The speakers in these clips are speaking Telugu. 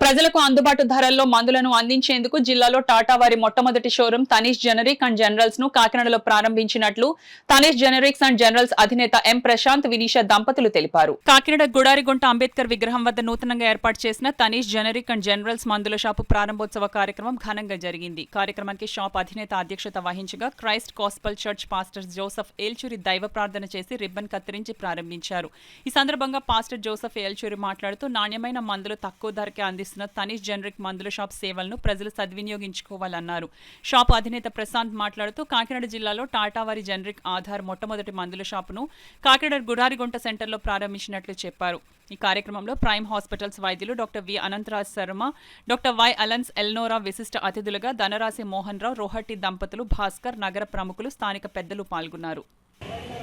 ప్రజలకు అందుబాటు ధరల్లో మందులను అందించేందుకు జిల్లాలో టాటా వారి మొట్టమొదటి showroom Tanish generic and generals ను కాకినాడలో ప్రారంభించినట్లు తనీష్ జెనరిక్స్ అండ్ జనరల్స్ అధినేత ఎం ప్రశాంత్ వినీష దంపతులు తెలిపారు. కాకినాడ గుడారిగుంట అంబేద్కర్ విగ్రహం వద్ద నూతనంగా ఏర్పాటు చేసిన తనీష్ జెనరిక్ అండ్ జనరల్స్ మందుల షాపు ప్రారంభోత్సవ కార్యక్రమం ఘనంగా జరిగింది. కార్యక్రమానికి షాప్ అధినేత అధ్యక్షత వహించగా Christ gospel church pastor Joseph Elchuri దైవ ప్రార్థన చేసి రిబ్బన్ కత్తిరించి ప్రారంభించారు. ఈ సందర్భంగా పాస్టర్ జోసెఫ్ ఏల్చూరి మాట్లాడుతూ నాణ్యమైన మందులు తక్కువ ధరకే అందిస్తున్న తనీష్ జెనరిక్ మందుల షాప్ సేవలను ప్రజలు సద్వినియోగించుకోవాలన్నారు. షాపు అధినేత ప్రశాంత్ మాట్లాడుతూ కాకినాడ జిల్లాలో టాటా వారి జెనరిక్ ఆధార్ మొట్టమొదటి మందుల షాపును కాకినాడ గుడారిగుంట సెంటర్లో ప్రారంభించినట్లు చెప్పారు. ఈ కార్యక్రమంలో ప్రైమ్ హాస్పిటల్స్ వైద్యులు doctor V Anantharaj Sharma, doctor Y Alans Elnora విశిష్ట అతిథులుగా ధనరాశి మోహన్ రావు, రోహట్టి దంపతులు, భాస్కర్, నగర ప్రముఖులు, స్థానిక పెద్దలు పాల్గొన్నారు.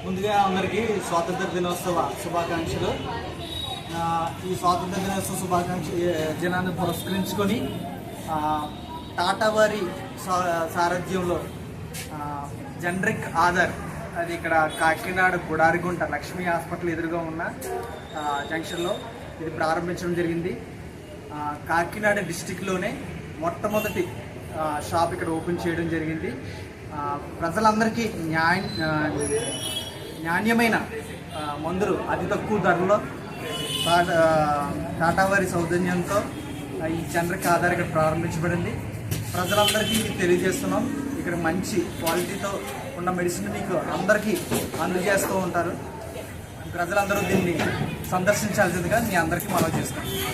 ముందుగా అందరికీ స్వాతంత్ర దినోత్సవ శుభాకాంక్షలు. ఈ స్వాతంత్ర దినోత్సవ దినాన్ని పురస్కరించుకొని టాటా వారి సారథ్యంలో జనరిక్ ఆధార్, అది ఇక్కడ కాకినాడ గుడారిగుంట లక్ష్మీ హాస్పిటల్ ఎదురుగా ఉన్న జంక్షన్లో ఇది ప్రారంభించడం జరిగింది. కాకినాడ డిస్టిక్లోనే మొట్టమొదటి షాప్ ఇక్కడ ఓపెన్ చేయడం జరిగింది. ప్రజలందరికీ నాణ్యమైన మందులు అతి తక్కువ ధరలో టాటా వారి సౌజన్యంతో ఈ జనరిక్ ఆధార్ ఇక్కడ ప్రారంభించబడింది. ప్రజలందరికీ తెలియజేస్తున్నాం, ఇక్కడ మంచి క్వాలిటీతో ఉన్న మెడిసిన్ మీకు అందరికీ అందజేస్తూ ఉంటారు. ప్రజలందరూ దీన్ని సందర్శించాల్సిందిగా మీ అందరికీ మనవి చేస్తాం.